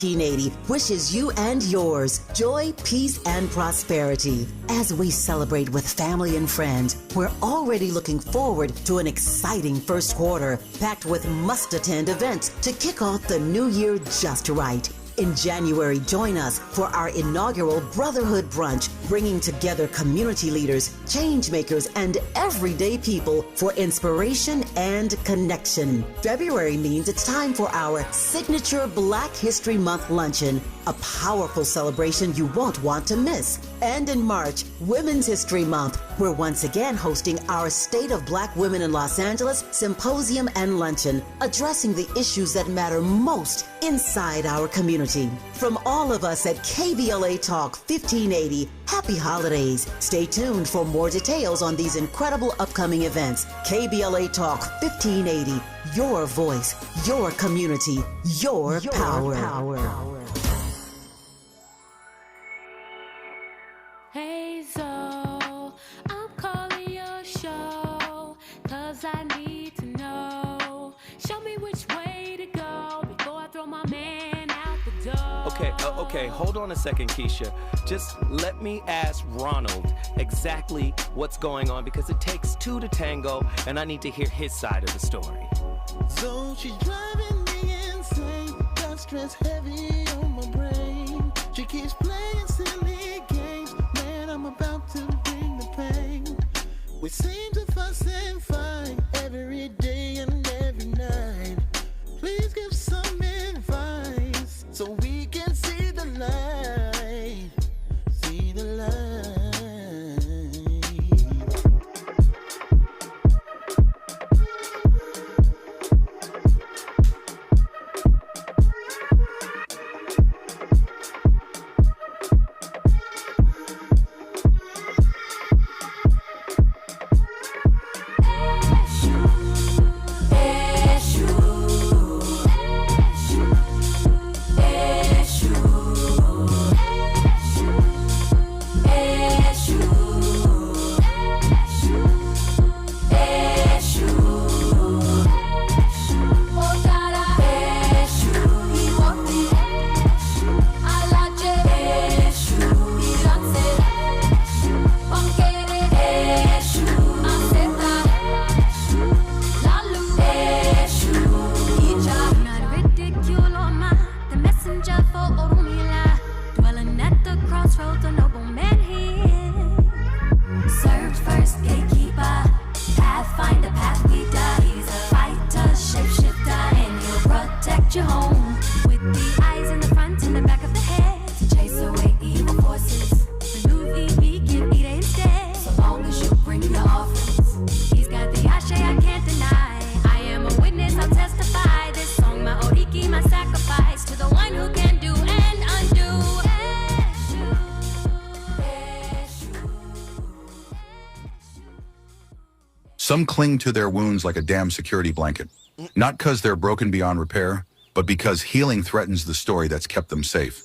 1580 wishes you and yours joy, peace, and prosperity. As we celebrate with family and friends, we're already looking forward to an exciting first quarter, packed with must-attend events to kick off the new year just right. In January, join us for our inaugural Brotherhood Brunch, bringing together community leaders, change makers, and everyday people for inspiration and connection. February means it's time for our signature Black History Month luncheon, a powerful celebration you won't want to miss. And in March, Women's History Month, we're once again hosting our State of Black Women in Los Angeles Symposium and Luncheon, addressing the issues that matter most inside our community. From all of us at KBLA Talk 1580, happy holidays. Stay tuned for more details on these incredible upcoming events. KBLA Talk 1580, your voice, your community, your power. Hey, so I'm calling your show, 'cause I need to know. Show me which way to go before I throw my man out the door. Okay, hold on a second, Keisha. Just let me ask Ronald exactly what's going on, because it takes two to tango, and I need to hear his side of the story. So she's driving me insane, got stress heavy on my brain. She keeps playing silly games, man, I'm about to bring the pain. We seem to fuss and fight every day and every night. Please give some advice so we can see the light, see the light. Some cling to their wounds like a damn security blanket, not because they're broken beyond repair, but because healing threatens the story that's kept them safe.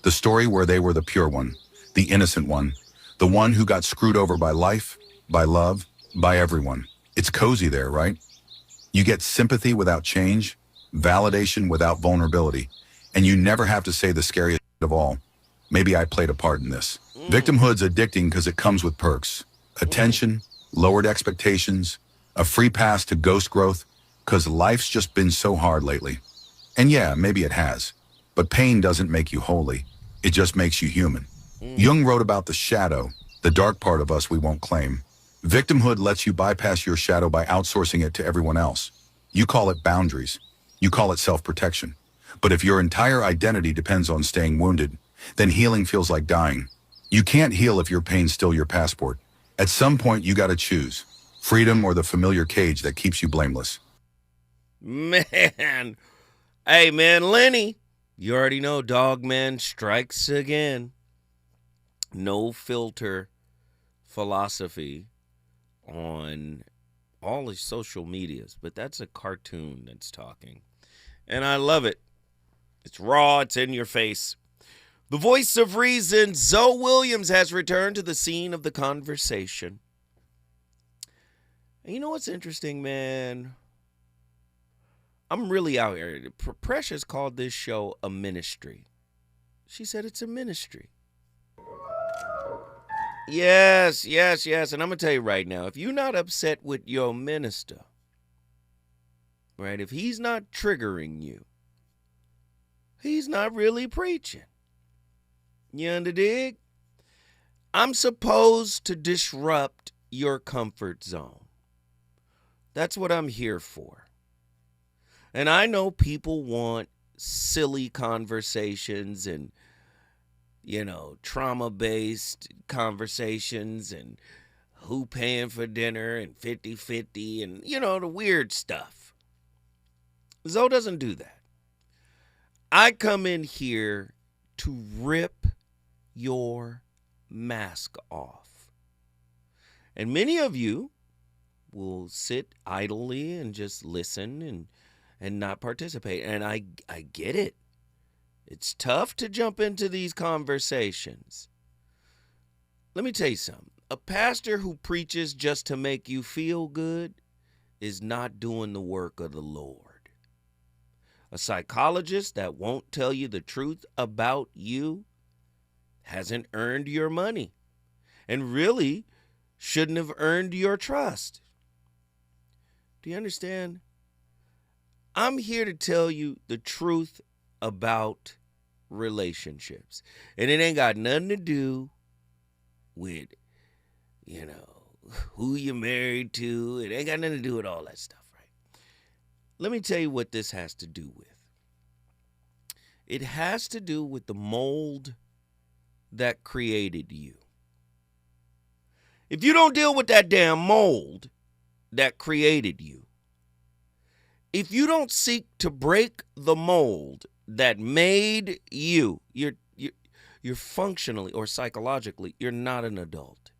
The story where they were the pure one, the innocent one, the one who got screwed over by life, by love, by everyone. It's cozy there, right? You get sympathy without change, validation without vulnerability, and you never have to say the scariest of all. Maybe I played a part in this. Victimhood's addicting because it comes with perks. Attention, lowered expectations, a free pass to ghost growth, because life's just been so hard lately. And yeah, maybe it has. But pain doesn't make you holy. It just makes you human. Jung wrote about the shadow, the dark part of us we won't claim. Victimhood lets you bypass your shadow by outsourcing it to everyone else. You call it boundaries. You call it self-protection. But if your entire identity depends on staying wounded, then healing feels like dying. You can't heal if your pain's still your passport. At some point, you gotta choose. Freedom or the familiar cage that keeps you blameless. Man. Hey, man, Lenny. You already know Dogman strikes again. No filter philosophy on all his social medias, but that's a cartoon that's talking. And I love it. It's raw, it's in your face. The voice of reason, Zoe Williams, has returned to the scene of the conversation. And you know what's interesting, man? I'm really out here. Precious called this show a ministry. She said it's a ministry. Yes. And I'm going to tell you right now, if you're not upset with your minister, right, if he's not triggering you, he's not really preaching. You underdig? I'm supposed to disrupt your comfort zone. That's what I'm here for. And I know people want silly conversations and, trauma-based conversations and who paying for dinner and 50-50 and, the weird stuff. Zoe doesn't do that. I come in here to rip your mask off. And many of you will sit idly and just listen and not participate. And I get it. It's tough to jump into these conversations. Let me tell you something. A pastor who preaches just to make you feel good is not doing the work of the Lord. A psychologist that won't tell you the truth about you hasn't earned your money and really shouldn't have earned your trust. Do you understand? I'm here to tell you the truth about relationships. And it ain't got nothing to do with, who you're married to. It ain't got nothing to do with all that stuff, right? Let me tell you what this has to do with. It has to do with the mold that created you. If you don't deal with that damn mold that created you, if you don't seek to break the mold that made you, you're functionally or psychologically, you're not an adult.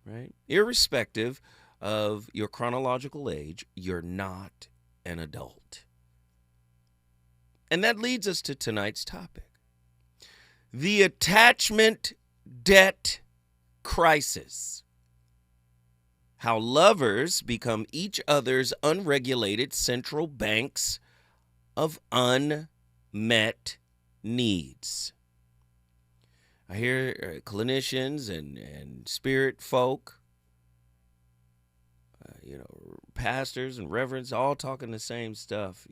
Right? Irrespective of your chronological age, you're not an adult. And that leads us to tonight's topic. The attachment debt crisis. How lovers become each other's unregulated central banks of unmet needs. I hear clinicians and spirit folk, pastors and reverends all talking the same stuff,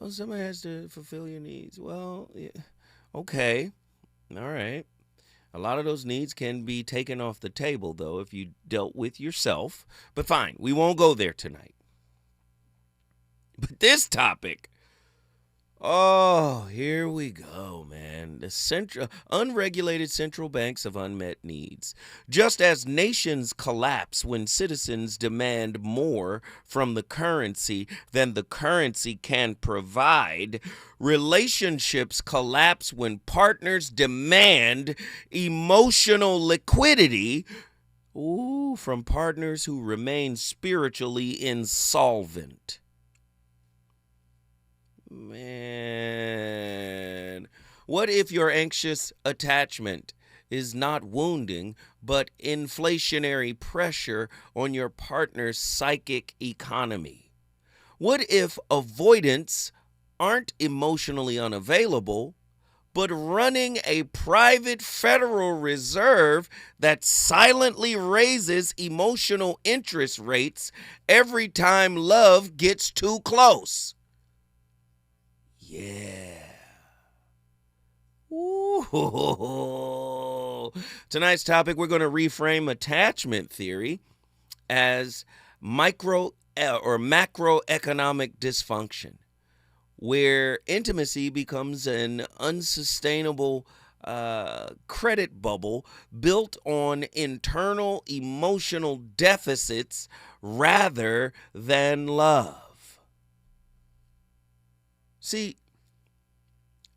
Oh, somebody has to fulfill your needs. Well, yeah, okay, all right. A lot of those needs can be taken off the table, though, if you dealt with yourself. But fine, we won't go there tonight. But this topic, oh, here we go, man. The unregulated central banks of unmet needs. Just as nations collapse when citizens demand more from the currency than the currency can provide, relationships collapse when partners demand emotional liquidity from partners who remain spiritually insolvent. Man, what if your anxious attachment is not wounding, but inflationary pressure on your partner's psychic economy? What if avoidants aren't emotionally unavailable, but running a private Federal Reserve that silently raises emotional interest rates every time love gets too close? Yeah. Ooh. Tonight's topic, we're going to reframe attachment theory as micro or macroeconomic dysfunction, where intimacy becomes an unsustainable credit bubble built on internal emotional deficits rather than love. See,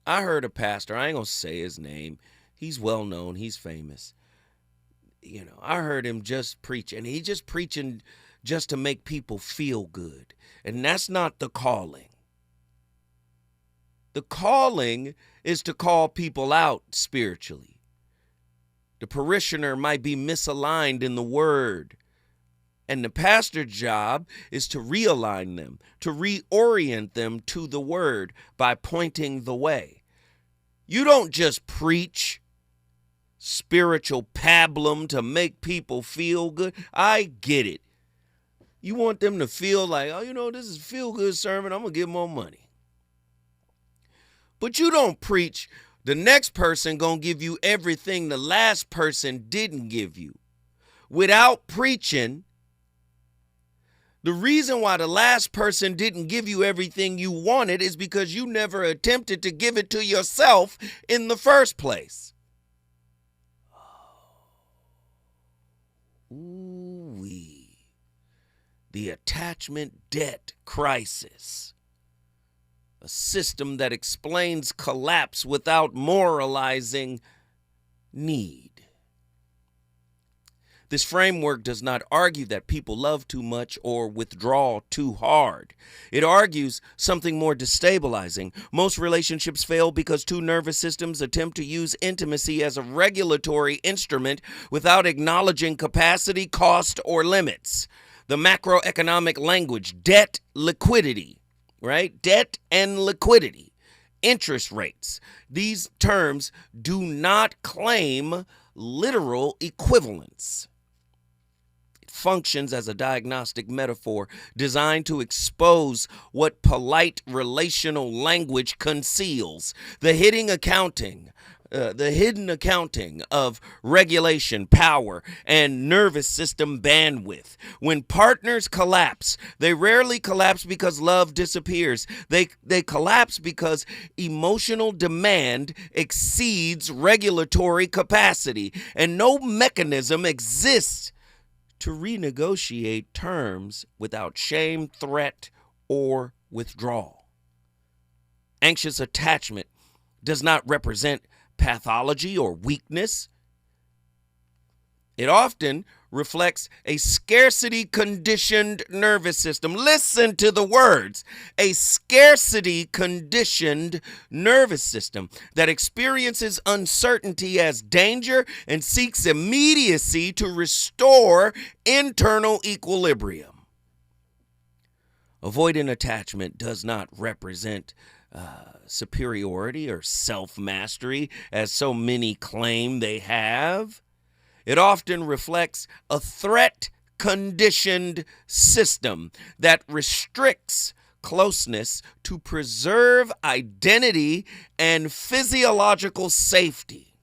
I heard a pastor, I ain't going to say his name. He's well known. He's famous. I heard him just preach, and he's just preaching just to make people feel good. And that's not the calling. The calling is to call people out spiritually. The parishioner might be misaligned in the word, And the pastor's job is to realign them, to reorient them to the word by pointing the way. You don't just preach spiritual pablum to make people feel good. I get it. You want them to feel like, oh, this is a feel-good sermon. I'm going to give more money. But you don't preach, the next person going to give you everything the last person didn't give you. Without preaching, the reason why the last person didn't give you everything you wanted is because you never attempted to give it to yourself in the first place. Ooh-wee. The attachment debt crisis. A system that explains collapse without moralizing need. This framework does not argue that people love too much or withdraw too hard. It argues something more destabilizing. Most relationships fail because two nervous systems attempt to use intimacy as a regulatory instrument without acknowledging capacity, cost, or limits. The macroeconomic language, debt, liquidity, right? Debt and liquidity, interest rates. These terms do not claim literal equivalence. It functions as a diagnostic metaphor designed to expose what polite relational language conceals. The hidden accounting of regulation, power, and nervous system bandwidth. When partners collapse, they rarely collapse because love disappears. They collapse because emotional demand exceeds regulatory capacity, and no mechanism exists to renegotiate terms without shame, threat, or withdrawal. Anxious attachment does not represent pathology or weakness. It often reflects a scarcity-conditioned nervous system. Listen to the words. A scarcity-conditioned nervous system that experiences uncertainty as danger and seeks immediacy to restore internal equilibrium. Avoidant attachment does not represent superiority or self-mastery, as so many claim they have. It often reflects a threat-conditioned system that restricts closeness to preserve identity and physiological safety.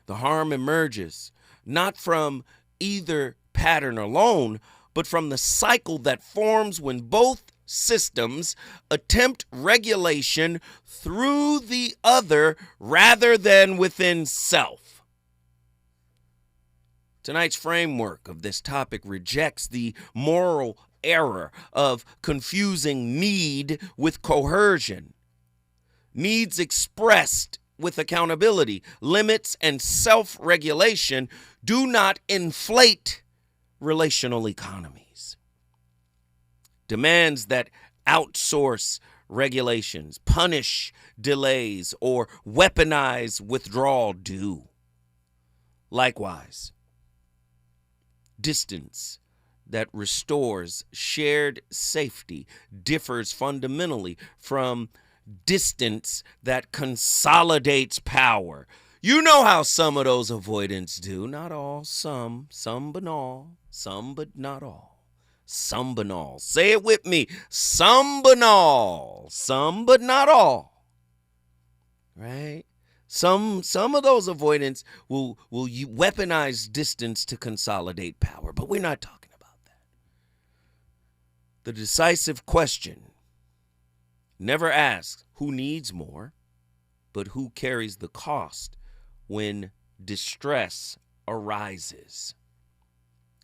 The harm emerges not from either pattern alone, but from the cycle that forms when both systems attempt regulation through the other rather than within self. Tonight's framework of this topic rejects the moral error of confusing need with coercion. Needs expressed with accountability, limits, and self-regulation do not inflate relational economies. Demands that outsource regulations, punish delays, or weaponize withdrawal do. Likewise, distance that restores shared safety differs fundamentally from distance that consolidates power. You know how some of those avoidants do. Not all, some but all, some but not all. Some but all. Say it with me. Some but all. Some but not all. Right? Some of those avoidants will weaponize distance to consolidate power, but we're not talking about that. The decisive question never asks who needs more, but who carries the cost when distress arises.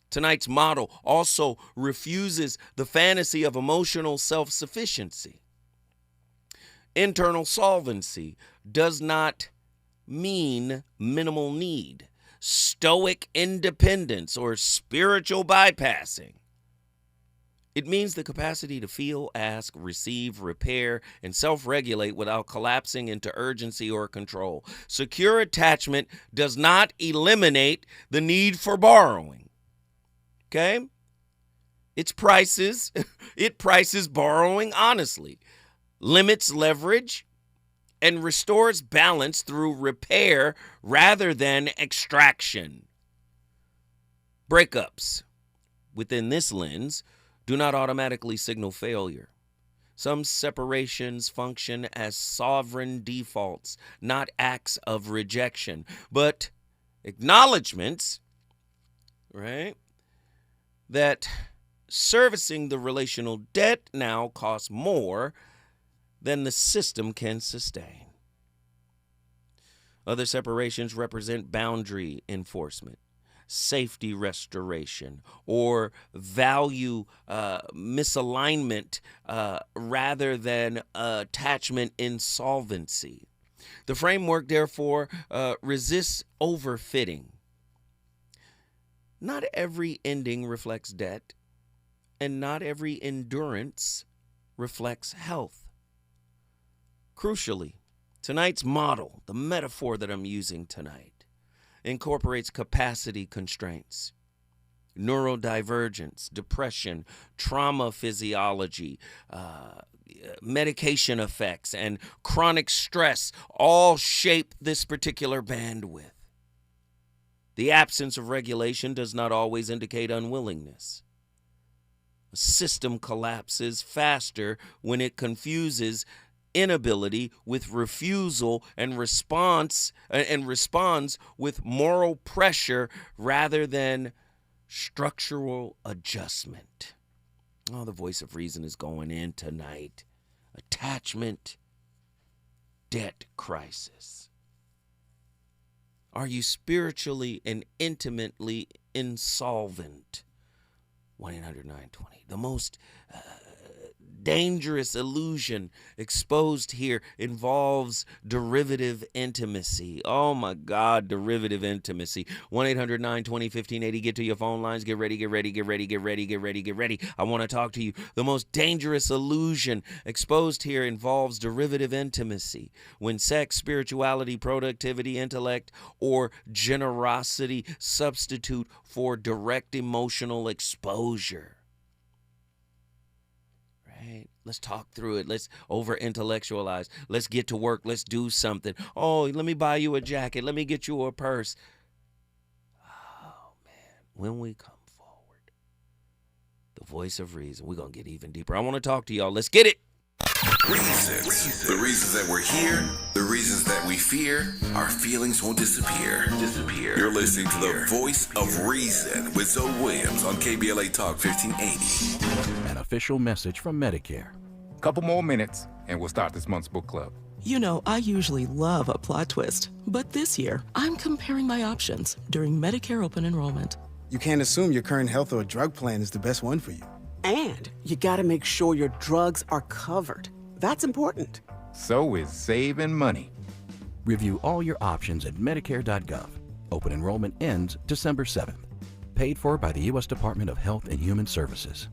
Tonight's model also refuses the fantasy of emotional self-sufficiency. Internal solvency does not mean minimal need, stoic independence, or spiritual bypassing. It means the capacity to feel, ask, receive, repair, and self-regulate without collapsing into urgency or control. Secure attachment does not eliminate the need for borrowing. Okay? It prices borrowing honestly, limits leverage, and restores balance through repair rather than extraction. Breakups within this lens do not automatically signal failure. Some separations function as sovereign defaults, not acts of rejection, but acknowledgments, right, that servicing the relational debt now costs more than the system can sustain. Other separations represent boundary enforcement, safety restoration, or value misalignment rather than attachment insolvency. The framework, therefore, resists overfitting. Not every ending reflects debt, and not every endurance reflects health. Crucially, tonight's model, the metaphor that I'm using tonight, incorporates capacity constraints, neurodivergence, depression, trauma physiology, medication effects, and chronic stress all shape this particular bandwidth. The absence of regulation does not always indicate unwillingness. A system collapses faster when it confuses inability with refusal and responds with moral pressure rather than structural adjustment. Oh, the voice of reason is going in tonight. Attachment, debt crisis. Are you spiritually and intimately insolvent? 1-800-920. The most dangerous illusion exposed here involves derivative intimacy. Oh my God, derivative intimacy. 1-800-920-1580. Get to your phone lines. Get ready. I want to talk to you. The most dangerous illusion exposed here involves derivative intimacy. When sex, spirituality, productivity, intellect, or generosity substitute for direct emotional exposure. Let's talk through it. Let's over-intellectualize. Let's get to work. Let's do something. Oh, let me buy you a jacket. Let me get you a purse. Oh, man. When we come forward, the voice of reason, we're going to get even deeper. I want to talk to y'all. Let's get it. Reasons. The reasons that we're here, the reasons that we fear, our feelings won't disappear. You're listening to the voice of reason with Zoe Williams on KBLA Talk 1580. An official message from Medicare. Couple more minutes, and we'll start this month's book club. You know, I usually love a plot twist, but this year, I'm comparing my options during Medicare open enrollment. You can't assume your current health or drug plan is the best one for you. And you gotta make sure your drugs are covered. That's important. So is saving money. Review all your options at Medicare.gov. Open enrollment ends December 7th. Paid for by the U.S. Department of Health and Human Services.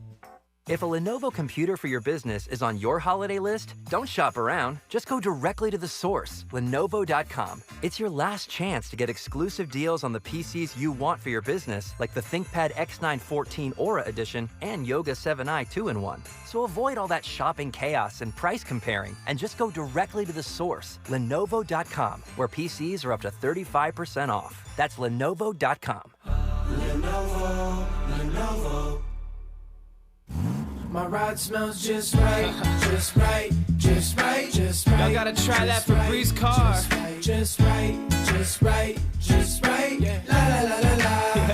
If a Lenovo computer for your business is on your holiday list, don't shop around. Just go directly to the source, Lenovo.com. It's your last chance to get exclusive deals on the PCs you want for your business, like the ThinkPad X9 14 Aura Edition and Yoga 7i 2-in-1. So avoid all that shopping chaos and price comparing, and just go directly to the source, Lenovo.com, where PCs are up to 35% off. That's Lenovo.com. Lenovo. My ride smells just right, just right, just right, just right. Y'all gotta try that Febreze car. Just right, just right, just right. Yeah. La la la la la.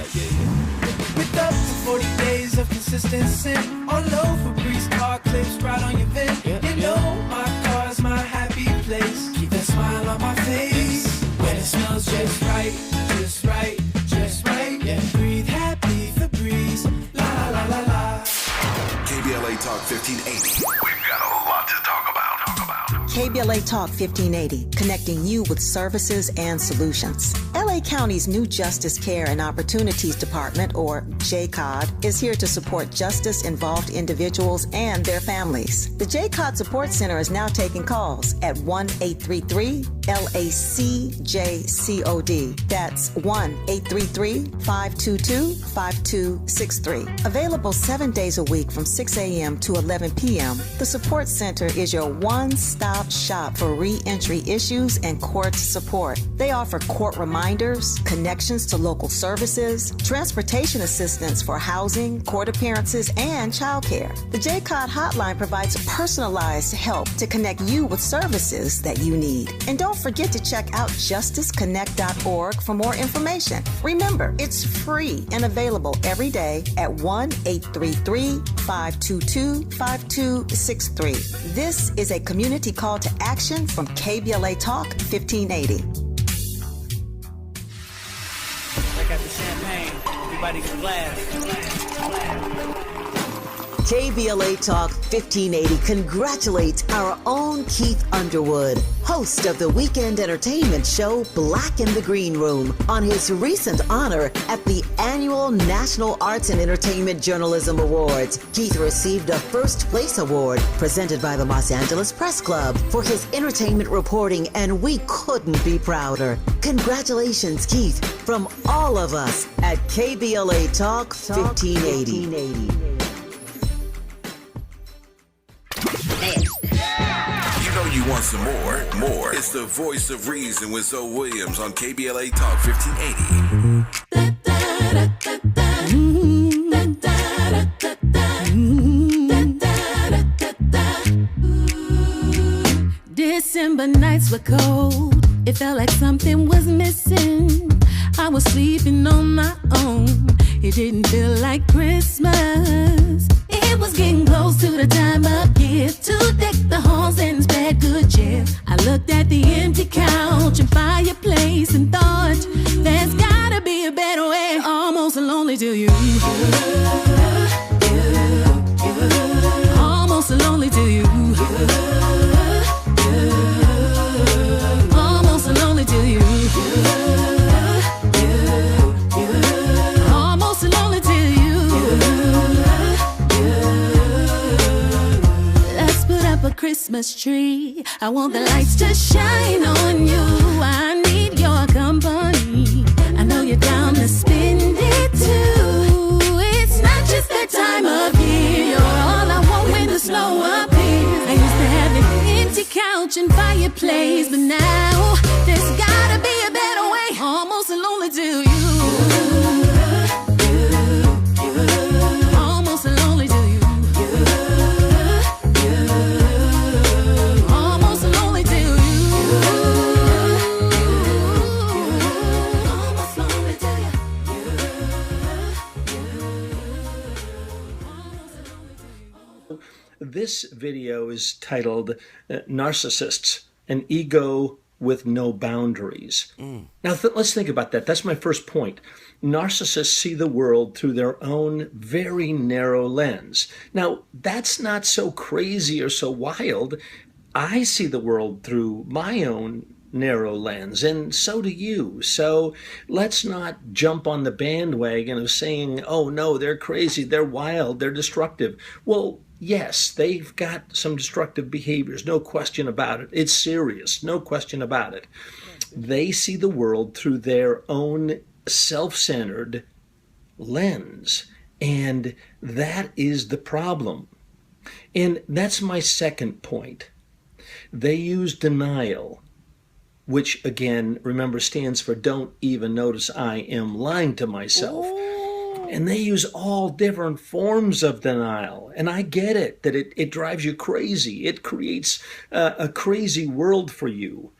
With up to 40 days of consistency, on low Febreze car clips right on your vent. You know my car's my happy place. Keep that smile on my face when it smells just right, just right, just right. Yeah. Breathe happy Febreze. La la la la. KBLA Talk 1580. We've got a lot to talk about. KBLA Talk 1580, connecting you with services and solutions. LA LA County's new Justice Care and Opportunities Department, or JCOD, is here to support justice-involved individuals and their families. The JCOD Support Center is now taking calls at 1-833-LACJCOD. That's 1-833-522-5263. Available 7 days a week from 6 a.m. to 11 p.m., the Support Center is your one-stop shop for re-entry issues and court support. They offer court reminders, connections to local services, transportation assistance for housing, court appearances, and childcare. The JCOD hotline provides personalized help to connect you with services that you need. And don't forget to check out justiceconnect.org for more information. Remember, it's free and available every day at 1-833-522-5263. This is a community call to action from KBLA Talk 1580. I got the champagne. Everybody get a glass. KBLA Talk 1580 congratulates our own Keith Underwood, host of the weekend entertainment show Black in the Green Room, on his recent honor at the annual National Arts and Entertainment Journalism Awards. Keith received a first place award presented by the Los Angeles Press Club for his entertainment reporting, and we couldn't be prouder. Congratulations, Keith, from all of us at KBLA Talk 1580. You know you want some more. It's the voice of reason with Zoe Williams on KBLA Talk 1580. December nights were cold. It felt like something was missing. I was sleeping on my own. It didn't feel like Christmas. It was getting close to the time of year to deck the halls and spread good cheer. I looked at the empty couch and fireplace and thought, there's gotta be a better way. Almost lonely to you. Almost lonely to you. Almost lonely to you. Almost lonely to you. Let's put up a Christmas tree. I want the lights to shine on you. I need your company. I know you're down to spend it too. It's not just that time of year. You're all I want when the snow appears. I used to have an empty couch and fireplace, but now there's gotta be a better way. Almost lonely to you. Almost lonely to you. Almost lonely to you. Almost lonely to you. This video is titled Narcissists, an Ego with No Boundaries. Now, let's think about that. That's my first point. Narcissists see the world through their own very narrow lens. Now, that's not so crazy or so wild. I see the world through my own narrow lens, and so do you. So let's not jump on the bandwagon of saying, oh no, they're crazy, they're wild, they're destructive. Well, yes, they've got some destructive behaviors, no question about it. It's serious, no question about it. They see the world through their own self-centered lens, and that is the problem. And that's my second point. They use denial, which again, remember, stands for don't even notice I am lying to myself. Ooh. And they use all different forms of denial. And I get it, that it drives you crazy. It creates a crazy world for you.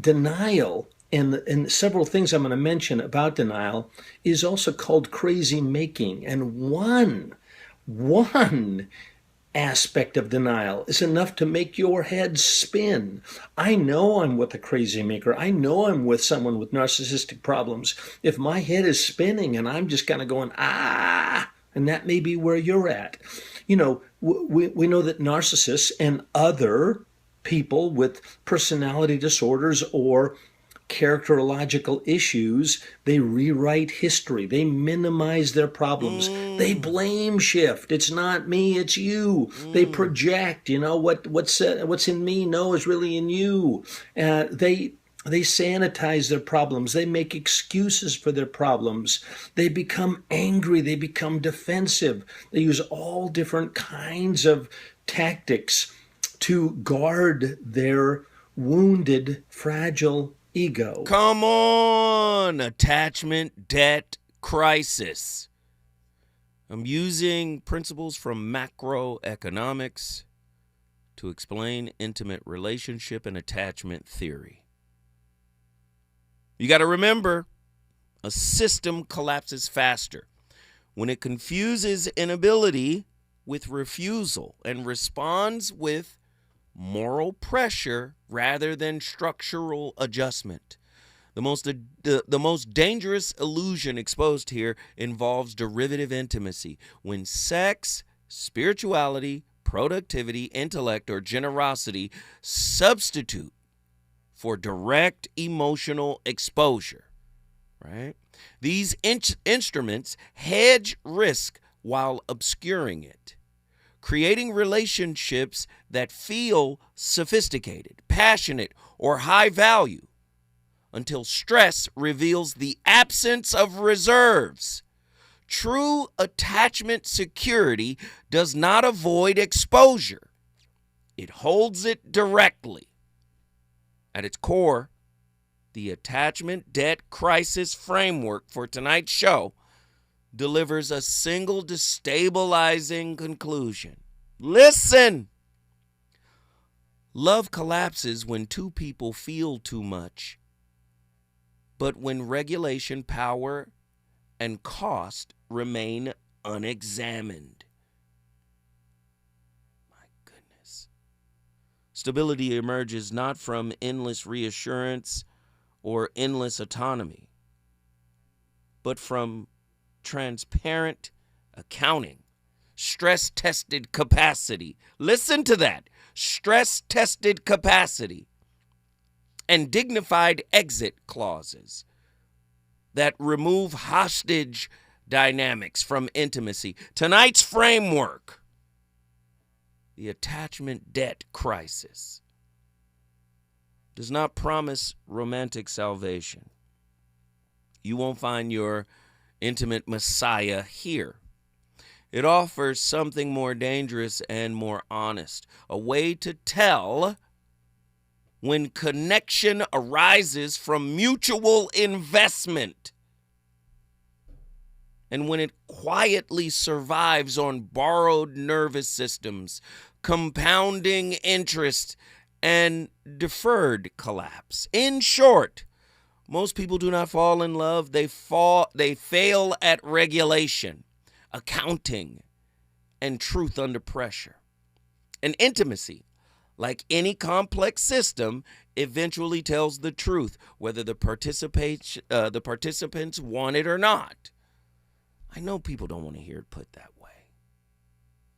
Denial, and several things I'm going to mention about denial, is also called crazy making. And one aspect of denial is enough to make your head spin. I know I'm with a crazy maker. I know I'm with someone with narcissistic problems. If my head is spinning and I'm just kind of going, and that may be where you're at. You know, we know that narcissists and other people with personality disorders or characterological issues, they rewrite history. They minimize their problems. They blame shift. It's not me, it's you. They project, what's in me, no, is really in you. They sanitize their problems. They make excuses for their problems. They become angry. They become defensive. They use all different kinds of tactics to guard their wounded, fragile ego. Come on! Attachment, debt, crisis. I'm using principles from macroeconomics to explain intimate relationship and attachment theory. You got to remember, a system collapses faster when it confuses inability with refusal and responds with moral pressure rather than structural adjustment. The most dangerous illusion exposed here involves derivative intimacy, when sex, spirituality, productivity, intellect, or generosity substitute for direct emotional exposure, right? These instruments hedge risk while obscuring it, creating relationships that feel sophisticated, passionate, or high value until stress reveals the absence of reserves. True attachment security does not avoid exposure. It holds it directly. At its core, the attachment debt crisis framework for tonight's show delivers a single destabilizing conclusion. Listen! Love collapses when two people feel too much, but when regulation, power, and cost remain unexamined. Stability emerges not from endless reassurance or endless autonomy, but from transparent accounting, stress-tested capacity. Listen to that. Stress-tested capacity and dignified exit clauses that remove hostage dynamics from intimacy. Tonight's framework, the attachment debt crisis, does not promise romantic salvation. You won't find your intimate messiah here. It offers something more dangerous and more honest, a way to tell when connection arises from mutual investment and when it quietly survives on borrowed nervous systems, compounding interest, and deferred collapse. In short, most people do not fall in love. They fail at regulation, accounting, and truth under pressure. And intimacy, like any complex system, eventually tells the truth, whether the participants want it or not. I know people don't want to hear it put that way.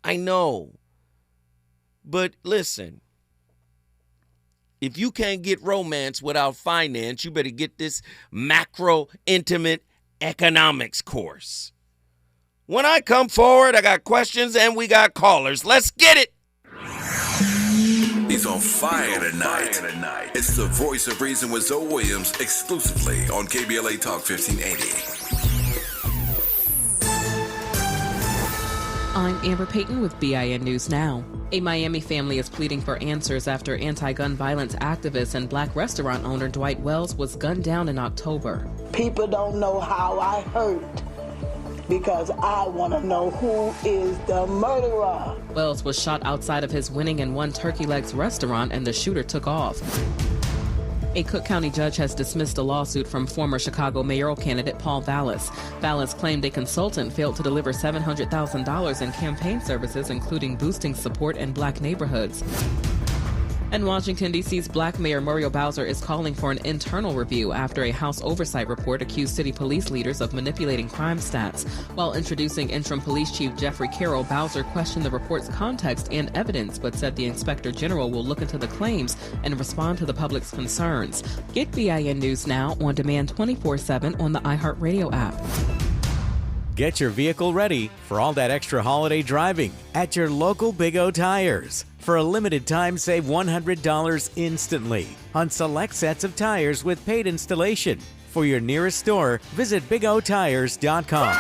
I know. But listen, if you can't get romance without finance, you better get this macro intimate economics course. When I come forward, I got questions and we got callers. Let's get it. He's on fire tonight. It's the Voice of Reason with Zoe Williams, exclusively on KBLA Talk 1580. I'm Amber Payton with BIN News Now. A Miami family is pleading for answers after anti-gun violence activist and black restaurant owner Dwight Wells was gunned down in October. People don't know how I hurt because I want to know who is the murderer. Wells was shot outside of his Winning and One Turkey Legs restaurant and the shooter took off. A Cook County judge has dismissed a lawsuit from former Chicago mayoral candidate Paul Vallis. Vallis claimed a consultant failed to deliver $700,000 in campaign services, including boosting support in black neighborhoods. And Washington, D.C.'s Black Mayor Muriel Bowser is calling for an internal review after a House oversight report accused city police leaders of manipulating crime stats. While introducing interim police chief Jeffrey Carroll, Bowser questioned the report's context and evidence, but said the inspector general will look into the claims and respond to the public's concerns. Get BIN News now on demand 24/7 on the iHeartRadio app. Get your vehicle ready for all that extra holiday driving at your local Big O Tires. For a limited time, save $100 instantly on select sets of tires with paid installation. For your nearest store, visit BigOTires.com.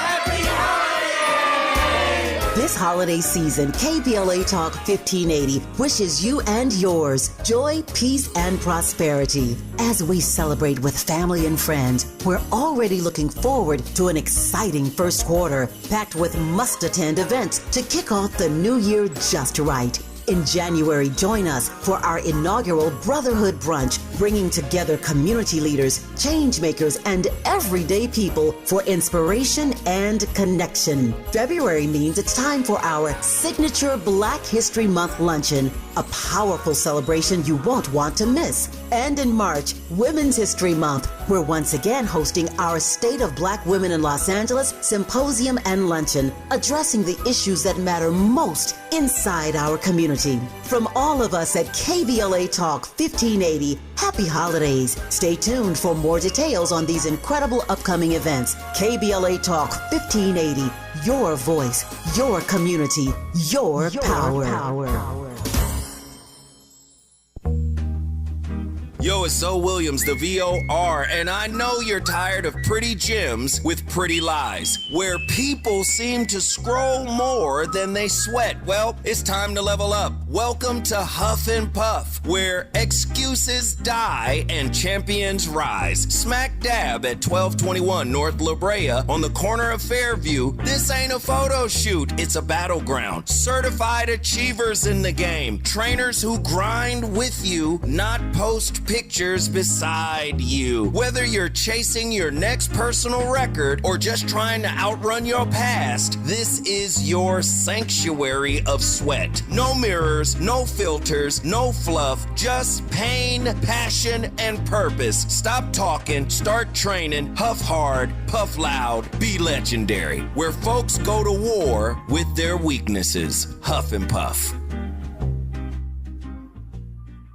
This holiday season, KBLA Talk 1580 wishes you and yours joy, peace, and prosperity. As we celebrate with family and friends, we're already looking forward to an exciting first quarter, packed with must-attend events to kick off the new year just right. In January, join us for our inaugural Brotherhood Brunch, bringing together community leaders, change makers, and everyday people for inspiration and connection. February means it's time for our signature Black History Month luncheon, a powerful celebration you won't want to miss. And in March, Women's History Month, we're once again hosting our State of Black Women in Los Angeles Symposium and Luncheon, addressing the issues that matter most inside our community. From all of us at KBLA Talk 1580, happy holidays. Stay tuned for more details on these incredible upcoming events. KBLA Talk 1580, your voice, your community, your power. Yo, it's Zoe Williams, the VOR, and I know you're tired of pretty gems with pretty lies, where people seem to scroll more than they sweat. Well, it's time to level up. Welcome to Huff and Puff, where excuses die and champions rise. Smack dab at 1221 North La Brea on the corner of Fairview. This ain't a photo shoot, it's a battleground. Certified achievers in the game. Trainers who grind with you, not post pictures beside you. Whether you're chasing your next personal record or just trying to outrun your past, this is your sanctuary of sweat. No mirrors, no filters, no fluff, just pain, passion, and purpose. Stop talking, start training, huff hard, puff loud, be legendary. Where folks go to war with their weaknesses. Huff and Puff.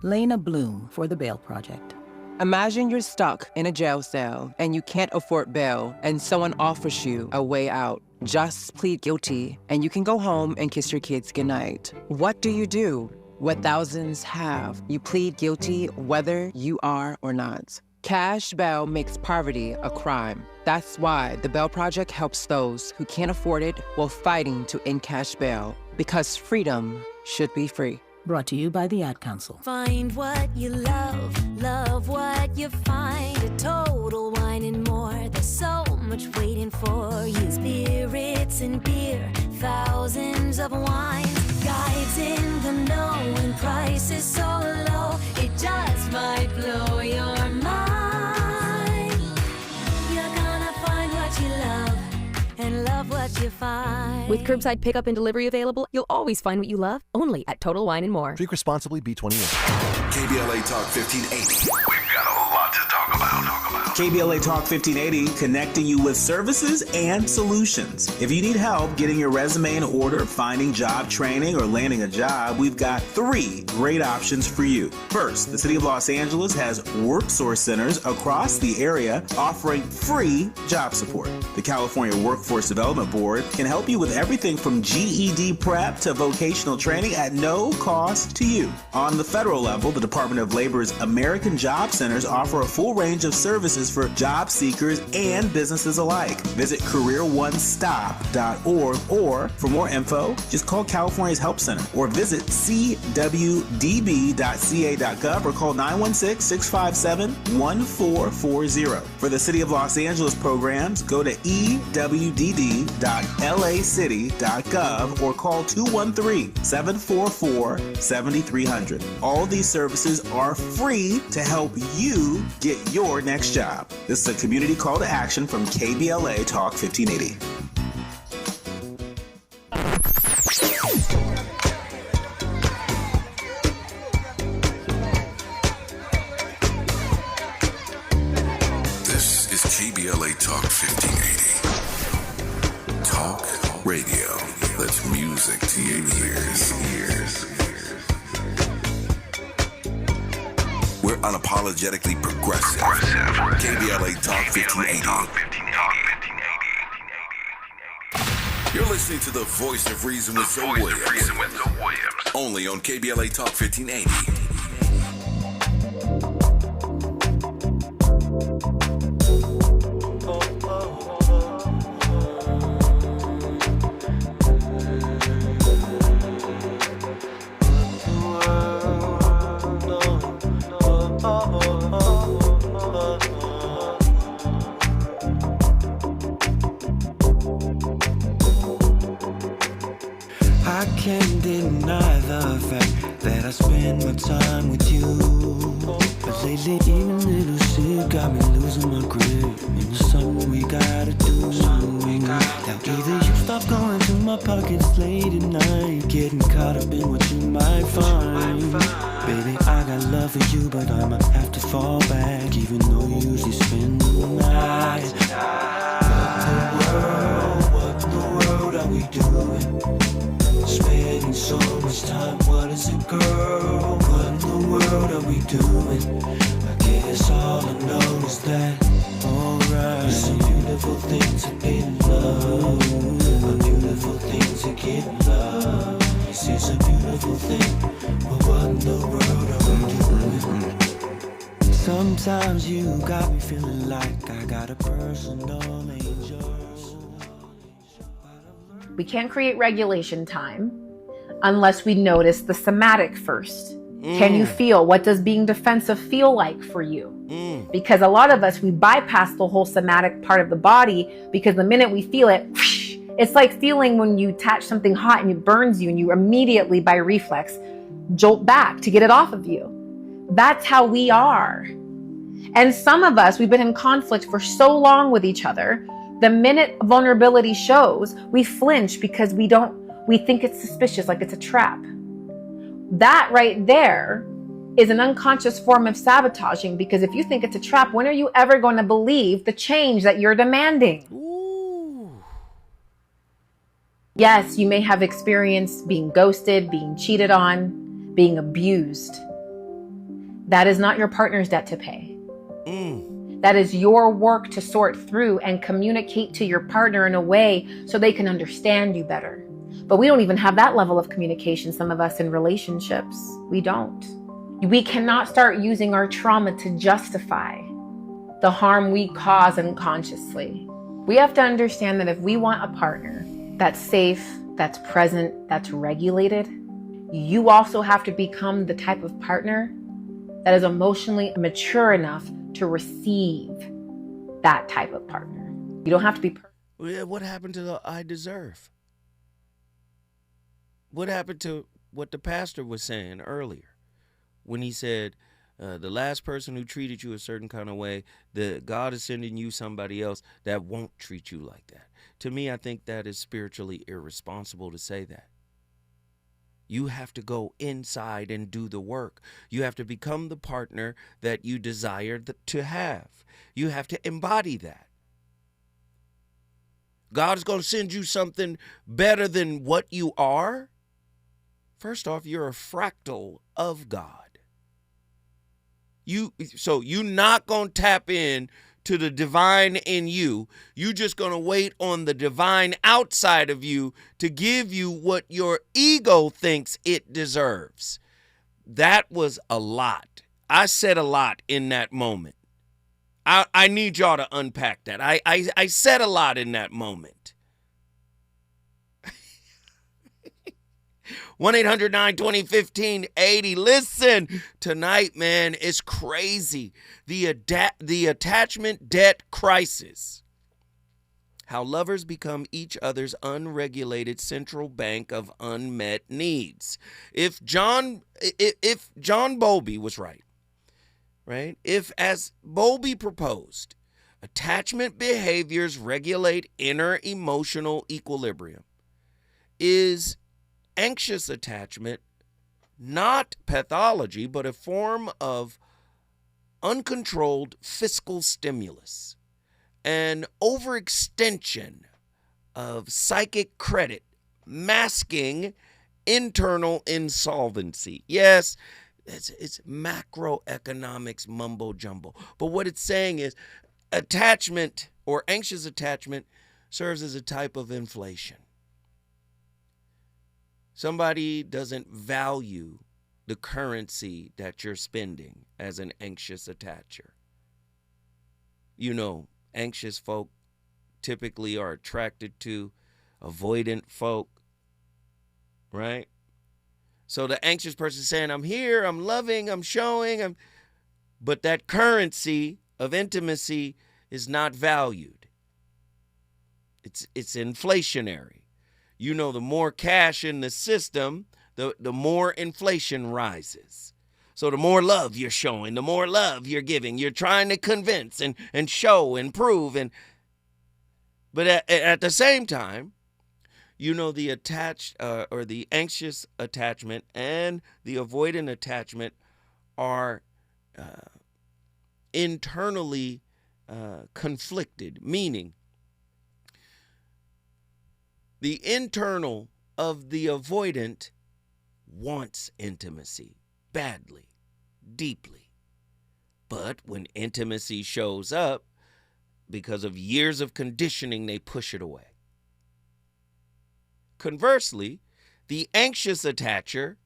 Lena Bloom for the Bail Project. Imagine you're stuck in a jail cell and you can't afford bail and someone offers you a way out. Just plead guilty and you can go home and kiss your kids goodnight. What do you do? What thousands have. You plead guilty whether you are or not. Cash bail makes poverty a crime. That's why the Bail Project helps those who can't afford it while fighting to end cash bail. Because freedom should be free. Brought to you by the Ad Council. Find what you love, love what you find. A Total Wine and More. There's so much waiting for you. Spirits and beer, thousands of wines. Guides in the know and prices so low, it just might blow your mind. You're gonna find what you love and love what you find. With curbside pickup and delivery available, you'll always find what you love, only at Total Wine & More. Drink responsibly, B21. KBLA Talk 1580. We've got a lot to talk about. KBLA Talk 1580, connecting you with services and solutions. If you need help getting your resume in order, finding job training, or landing a job, we've got 3 great options for you. First, the City of Los Angeles has worksource centers across the area offering free job support. The California Workforce Development Board can help you with everything from GED prep to vocational training at no cost to you. On the federal level, the Department of Labor's American Job Centers offer a full range of services for job seekers and businesses alike. Visit careeronestop.org, or for more info, just call California's Help Center or visit cwdb.ca.gov or call 916-657-1440. For the City of Los Angeles programs, go to ewdd.lacity.gov or call 213-744-7300. All these services are free to help you get your next job. This is a community call to action from KBLA Talk 1580. KBLA Talk 1580. Talk radio. That's music to your ears. We're unapologetically progressive. KBLA Talk 1580. You're listening to the voice of reason with Zoe Williams. Only on KBLA Talk 1580. I can't deny the fact that I spend my time with you. But lately, even little shit got me losing my grip. And there's something we gotta do. Now either you stop going through my pockets late at night, getting caught up in what you might find. Baby, I got love for you, but I'ma have to fall back, even though you usually spend the night. What in the world are we doing? Spending so much time, what is it, girl? What in the world are we doing? I guess all I know is that, alright, it's a beautiful thing to be in love. A beautiful thing to get love. This is a beautiful thing, but what in the world are we doing? Sometimes you got me feeling like I got a personal angel. We can't create regulation time unless we notice the somatic first. Can you feel? What does being defensive feel like for you? Because a lot of us, we bypass the whole somatic part of the body because the minute we feel it, it's like feeling when you attach something hot and it burns you and you immediately, by reflex, jolt back to get it off of you. That's how we are. And some of us, we've been in conflict for so long with each other. The minute vulnerability shows, we flinch because we think it's suspicious, like it's a trap. That right there is an unconscious form of sabotaging, because if you think it's a trap, when are you ever going to believe the change that you're demanding? Ooh. Yes, you may have experienced being ghosted, being cheated on, being abused. That is not your partner's debt to pay. That is your work to sort through and communicate to your partner in a way so they can understand you better. But we don't even have that level of communication, some of us in relationships. We don't. We cannot start using our trauma to justify the harm we cause unconsciously. We have to understand that if we want a partner that's safe, that's present, that's regulated, you also have to become the type of partner that is emotionally mature enough to receive that type of partner. You don't have to be perfect. What happened to the I deserve? What happened to what the pastor was saying earlier when he said, the last person who treated you a certain kind of way, God is sending you somebody else that won't treat you like that. To me, I think that is spiritually irresponsible to say that. You have to go inside and do the work. You have to become the partner that you desire to have. You have to embody that. God is going to send you something better than what you are. First off, you're a fractal of God. So you're not going to tap in to the divine in you. You're just going to wait on the divine outside of you to give you what your ego thinks it deserves. That was a lot. I said a lot in that moment. I need y'all to unpack that. I said a lot in that moment. 1-800-920-1580. Listen, tonight, man, it's crazy. The attachment debt crisis. How lovers become each other's unregulated central bank of unmet needs. If John Bowlby was right? If, as Bowlby proposed, attachment behaviors regulate inner emotional equilibrium, is anxious attachment not pathology, but a form of uncontrolled fiscal stimulus? an overextension of psychic credit masking internal insolvency. Yes, it's macroeconomics mumbo jumbo. But what it's saying is attachment or anxious attachment serves as a type of inflation. Somebody doesn't value the currency that you're spending as an anxious attacher. You know, anxious folk typically are attracted to avoidant folk, right? So the anxious person is saying, I'm here, I'm loving, I'm showing, but that currency of intimacy is not valued. It's inflationary. You know, the more cash in the system, the more inflation rises. So the more love you're showing, the more love you're giving. You're trying to convince and show and prove. But at the same time, you know, the attached or the anxious attachment and the avoidant attachment are internally conflicted, meaning the internal of the avoidant wants intimacy badly, deeply. But when intimacy shows up, because of years of conditioning, they push it away. Conversely, the anxious attacher,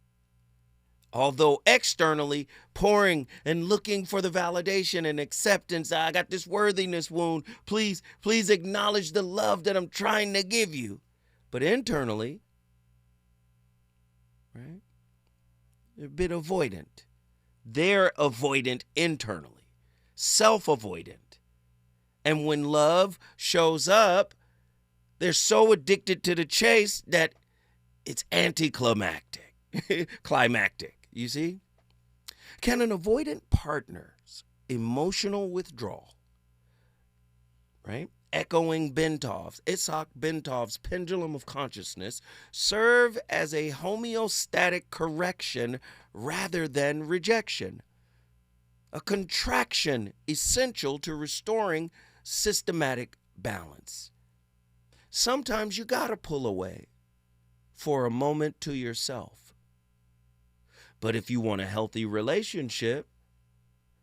although externally pouring and looking for the validation and acceptance, I got this worthiness wound, please acknowledge the love that I'm trying to give you. But internally, right, they're a bit avoidant. They're avoidant internally, self-avoidant. And when love shows up, they're so addicted to the chase that it's anticlimactic, climactic, you see? Can an avoidant partner's emotional withdrawal, right, echoing Isaac Bentov's pendulum of consciousness, serve as a homeostatic correction rather than rejection, a contraction essential to restoring systematic balance? Sometimes you gotta pull away for a moment to yourself. But if you want a healthy relationship,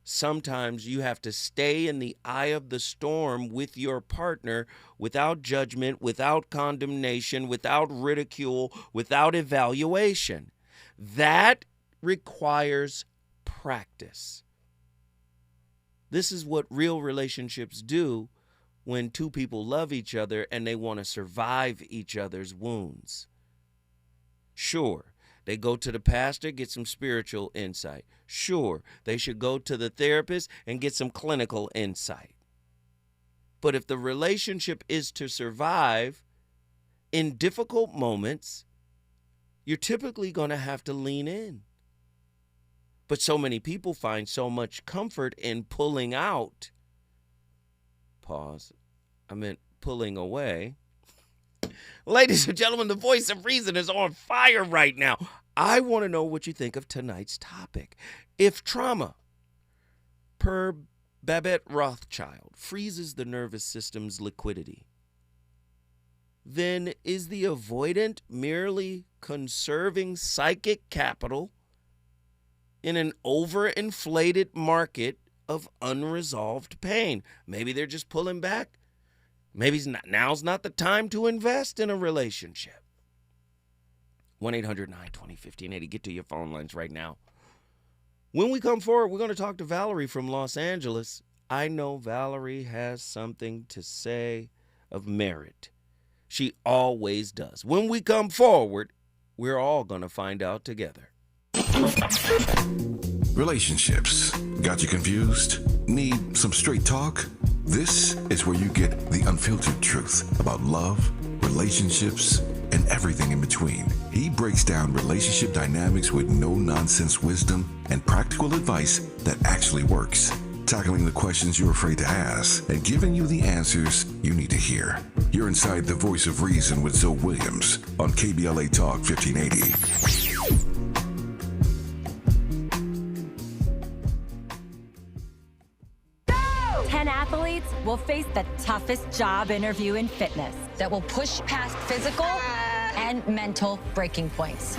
sometimes you have to stay in the eye of the storm with your partner without judgment, without condemnation, without ridicule, without evaluation. That requires practice. This is what real relationships do when two people love each other and they want to survive each other's wounds. Sure, they go to the pastor, get some spiritual insight. Sure, they should go to the therapist and get some clinical insight. But if the relationship is to survive in difficult moments, you're typically going to have to lean in. But so many people find so much comfort in pulling out. Pause. I meant pulling away. Ladies and gentlemen, the voice of reason is on fire right now. I want to know what you think of tonight's topic. If trauma, per Babette Rothschild, freezes the nervous system's liquidity, then is the avoidant merely conserving psychic capital in an overinflated market of unresolved pain? Maybe they're just pulling back. Maybe now's not the time to invest in a relationship. 1-800-920-1580. Get to your phone lines right now. When we come forward, we're going to talk to Valerie from Los Angeles. I know Valerie has something to say of merit. She always does. When we come forward, we're all going to find out together. Relationships. Got you confused? Need some straight talk? This is where you get the unfiltered truth about love, relationships, and everything in between. He breaks down relationship dynamics with no-nonsense wisdom and practical advice that actually works. Tackling the questions you're afraid to ask and giving you the answers you need to hear. You're inside the voice of reason with Zoe Williams on KBLA Talk 1580. 10 athletes will face the toughest job interview in fitness that will push past physical and mental breaking points.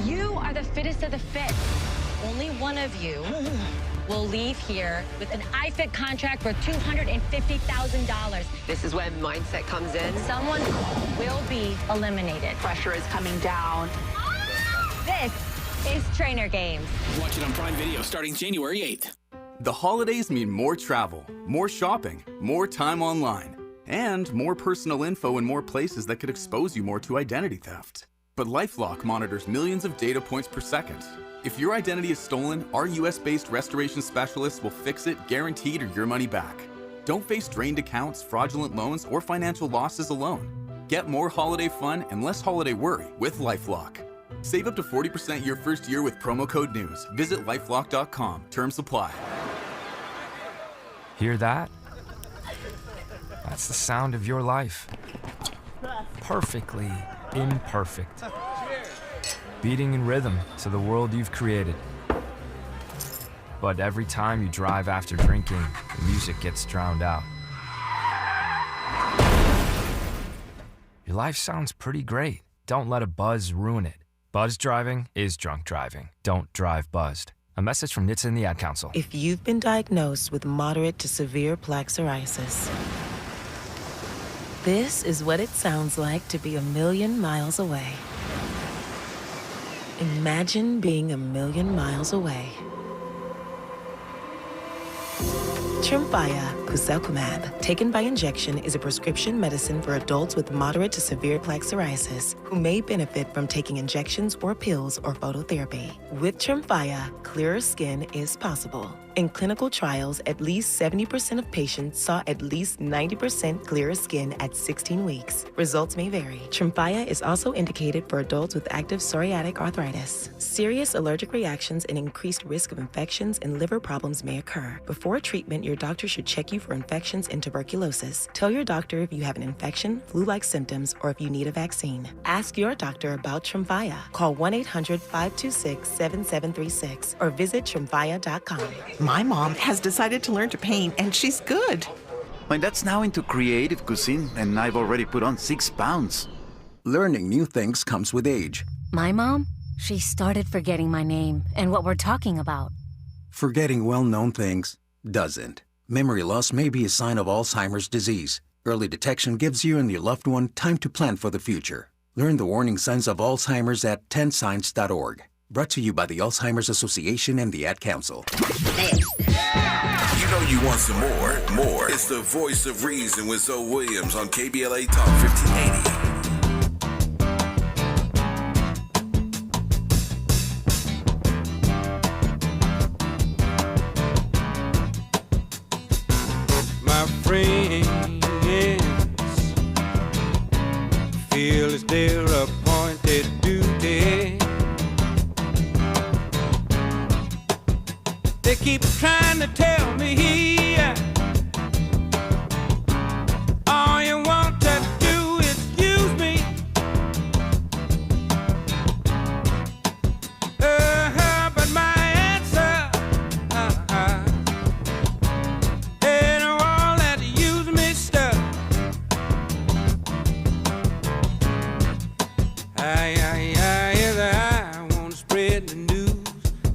You are the fittest of the fit. Only one of you will leave here with an iFit contract for $250,000. This is when mindset comes in. Someone will be eliminated. Pressure is coming down. This is Trainer Games. Watch it on Prime Video starting January 8th. The holidays mean more travel, more shopping, more time online, and more personal info in more places that could expose you more to identity theft. But LifeLock monitors millions of data points per second. If your identity is stolen, our US-based restoration specialists will fix it, guaranteed, or your money back. Don't face drained accounts, fraudulent loans, or financial losses alone. Get more holiday fun and less holiday worry with LifeLock. Save up to 40% your first year with promo code NEWS. Visit lifelock.com. Terms apply. Hear that? That's the sound of your life. Perfectly imperfect. Beating in rhythm to the world you've created. But every time you drive after drinking, the music gets drowned out. Your life sounds pretty great. Don't let a buzz ruin it. Buzz driving is drunk driving. Don't drive buzzed. A message from NHTSA and the Ad Council. If you've been diagnosed with moderate to severe plaque psoriasis, this is what it sounds like to be 1,000,000 miles away. Imagine being 1,000,000 miles away. Tremfya guselkumab, taken by injection, is a prescription medicine for adults with moderate to severe plaque psoriasis who may benefit from taking injections or pills or phototherapy. With Tremfya, clearer skin is possible. In clinical trials, at least 70% of patients saw at least 90% clearer skin at 16 weeks. Results may vary. Tremfya is also indicated for adults with active psoriatic arthritis. Serious allergic reactions and increased risk of infections and liver problems may occur. Before treatment, your doctor should check you for infections and tuberculosis. Tell your doctor if you have an infection, flu-like symptoms, or if you need a vaccine. Ask your doctor about Tremfya. Call 1-800-526-7736 or visit tremfya.com. My mom has decided to learn to paint, and she's good. My dad's now into creative cuisine, and I've already put on 6 pounds. Learning new things comes with age. My mom, she started forgetting my name and what we're talking about. Forgetting well-known things doesn't. Memory loss may be a sign of Alzheimer's disease. Early detection gives you and your loved one time to plan for the future. Learn the warning signs of Alzheimer's at 10signs.org. Brought to you by the Alzheimer's Association and the Ad Council. You know you want some more. More. It's the voice of reason with Zoe Williams on KBLA Talk 1580. My friends feel it's their appointed duty. They keep trying to tell me all you want to do is use me. But my answer ain't all that use me stuff. I want to spread the news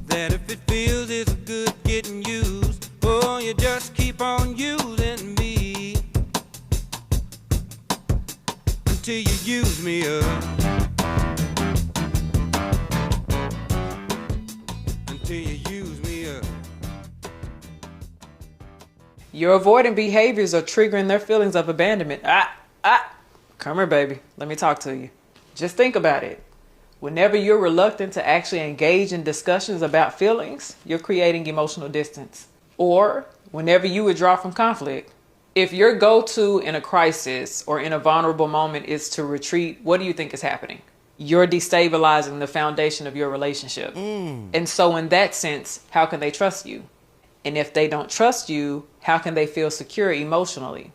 that if it feels it's good getting used, oh, you just keep on using me until you use me up. Until you use me up. Your avoidant behaviors are triggering their feelings of abandonment. Come here, baby. Let me talk to you. Just think about it. Whenever you're reluctant to actually engage in discussions about feelings, you're creating emotional distance. Or whenever you withdraw from conflict. If your go-to in a crisis or in a vulnerable moment is to retreat, what do you think is happening? You're destabilizing the foundation of your relationship. And so in that sense, how can they trust you? And if they don't trust you, how can they feel secure emotionally?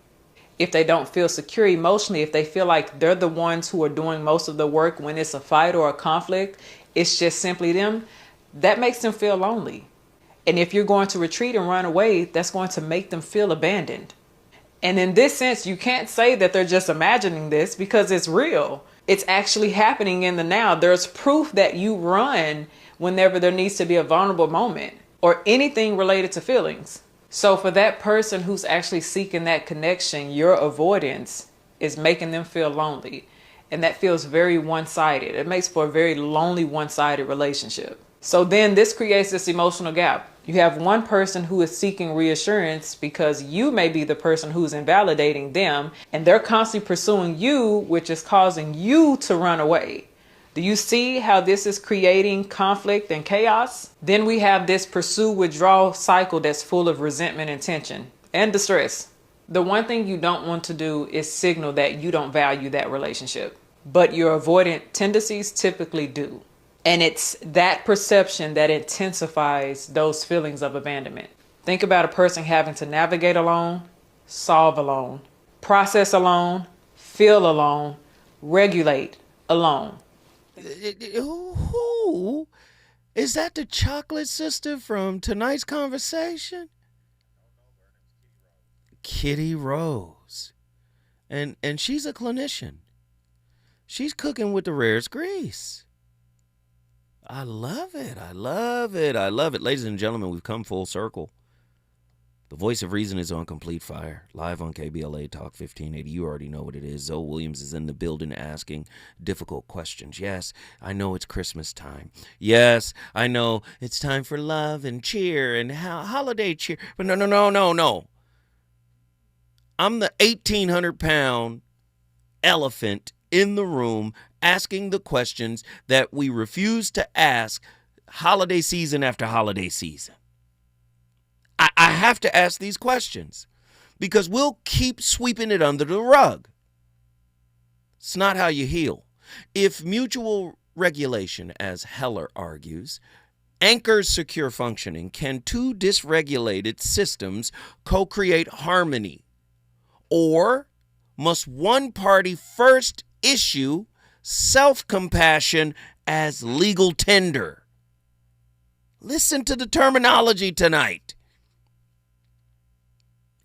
If they don't feel secure emotionally, if they feel like they're the ones who are doing most of the work when it's a fight or a conflict, it's just simply them, that makes them feel lonely. And if you're going to retreat and run away, that's going to make them feel abandoned. And in this sense, you can't say that they're just imagining this because it's real. It's actually happening in the now. There's proof that you run whenever there needs to be a vulnerable moment or anything related to feelings. So for that person who's actually seeking that connection, your avoidance is making them feel lonely. And that feels very one-sided. It makes for a very lonely, one-sided relationship. So then this creates this emotional gap. You have one person who is seeking reassurance because you may be the person who's invalidating them, and they're constantly pursuing you, which is causing you to run away. Do you see how this is creating conflict and chaos? Then we have this pursue-withdrawal cycle that's full of resentment and tension and distress. The one thing you don't want to do is signal that you don't value that relationship, but your avoidant tendencies typically do. And it's that perception that intensifies those feelings of abandonment. Think about a person having to navigate alone, solve alone, process alone, feel alone, regulate alone. Who? Is that the chocolate sister from tonight's conversation? Kitty Rose. And she's a clinician. She's cooking with the rarest grease. I love it. I love it. I love it. Ladies and gentlemen, we've come full circle. The voice of reason is on complete fire. Live on KBLA Talk 1580. You already know what it is. Zoe Williams is in the building asking difficult questions. Yes, I know it's Christmas time. Yes, I know it's time for love and cheer and holiday cheer. But no. I'm the 1,800-pound elephant in the room asking the questions that we refuse to ask holiday season after holiday season. I have to ask these questions because we'll keep sweeping it under the rug. It's not how you heal. If mutual regulation, as Heller argues, anchors secure functioning, can two dysregulated systems co-create harmony? Or must one party first issue self-compassion as legal tender? Listen to the terminology tonight.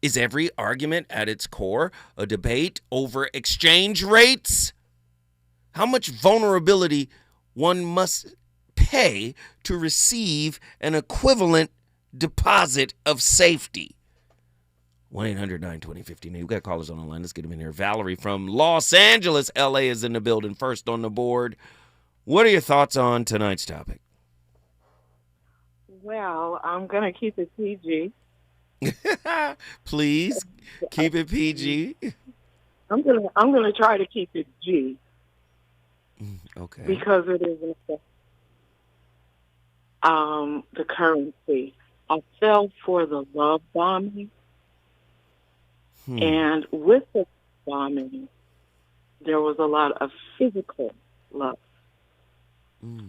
Is every argument at its core a debate over exchange rates? How much vulnerability one must pay to receive an equivalent deposit of safety? 1-800-920-1580. We've got callers on the line. Let's get them in here. Valerie from Los Angeles, LA is in the building, first on the board. What are your thoughts on tonight's topic? Well, I'm going to keep it PG. Please keep it PG. I'm gonna try to keep it G. Okay. Because it is the currency. I fell for the love bombing, and with the bombing, there was a lot of physical love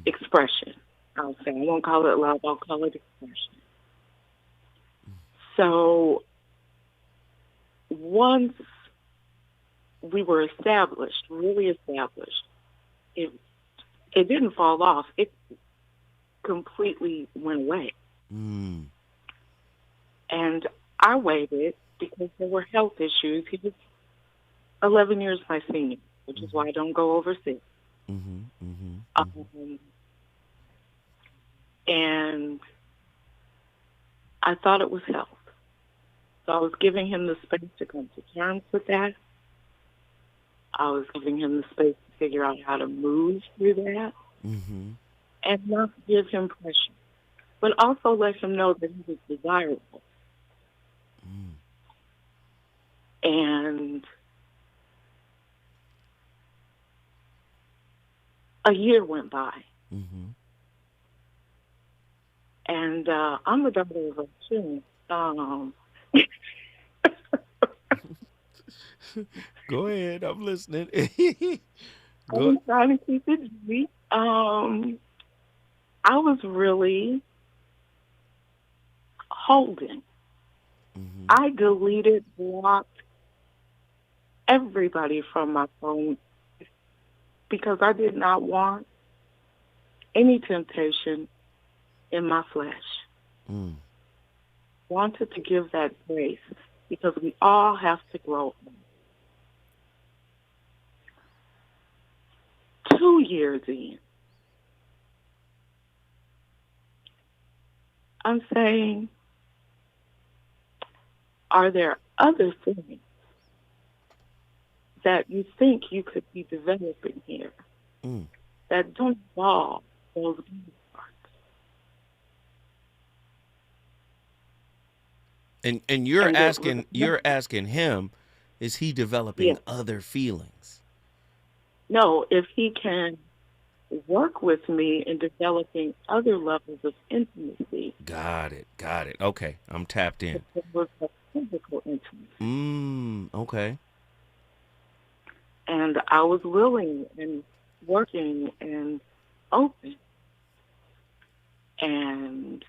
expression. I'll say I won't call it love. I'll call it expression. So once we were established, really established, it didn't fall off. It completely went away. And I waited because there were health issues. He was 11 years my senior, which is why I don't go overseas. And I thought it was health. So I was giving him the space to come to terms with that. I was giving him the space to figure out how to move through that and not give him pressure, but also let him know that he was desirable. And a year went by. And I'm the daughter of a king. Go ahead, I'm listening. I'm trying to keep it sweet. I was really holding. I deleted, blocked everybody from my phone because I did not want any temptation in my flesh. Wanted to give that grace because we all have to grow. 2 years in, I'm saying, are there other things that you think you could be developing here that don't involve those parts? And you're asking him, is he developing other feelings? No, if he can work with me in developing other levels of intimacy. Got it. Okay, I'm tapped in. It was a physical intimacy. Okay. And I was willing and working and open. And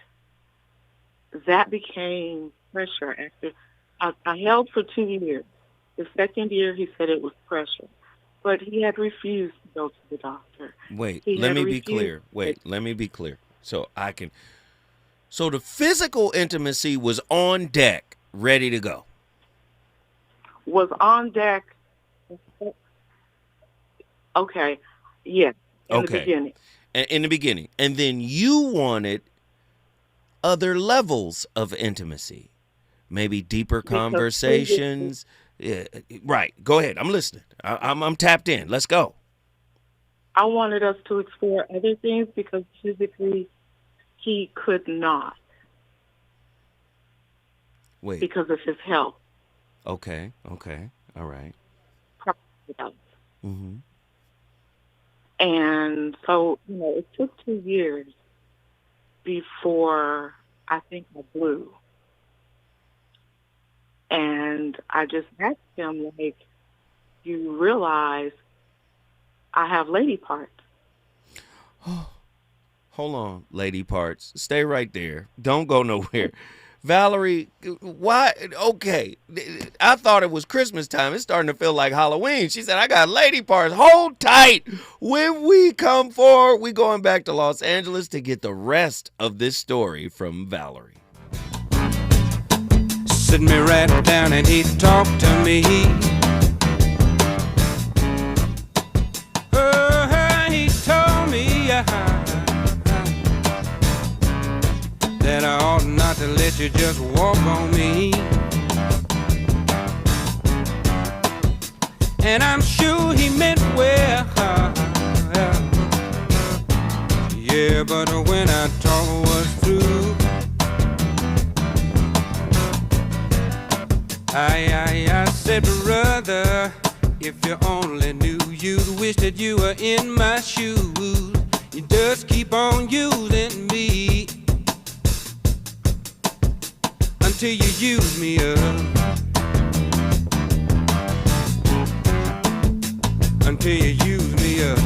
that became pressure after I held for 2 years. The second year he said it was pressure. But he had refused to go to the doctor. Wait, let me be clear. So the physical intimacy was on deck, ready to go. Was on deck. Okay. Yes. In the beginning. In the beginning. And then you wanted other levels of intimacy. Maybe deeper conversations. Yeah, right. Go ahead. I'm listening. I'm tapped in. Let's go. I wanted us to explore other things because physically he could not. Wait. Because of his health. Okay. All right. Mm-hmm. And so, it took 2 years before I think I blew. And I just asked him, you realize I have lady parts. Hold on, lady parts. Stay right there. Don't go nowhere. Valerie, why? Okay. I thought it was Christmas time. It's starting to feel like Halloween. She said, I got lady parts. Hold tight. When we come forward, we going back to Los Angeles to get the rest of this story from Valerie. Sit me right down and he talked to me. He told me that I ought not to let you just walk on me. And I'm sure he meant well. Yeah, but when our talk was through, I said, brother, if you only knew, you'd wish that you were in my shoes. You just keep on using me until you use me up. Until you use me up.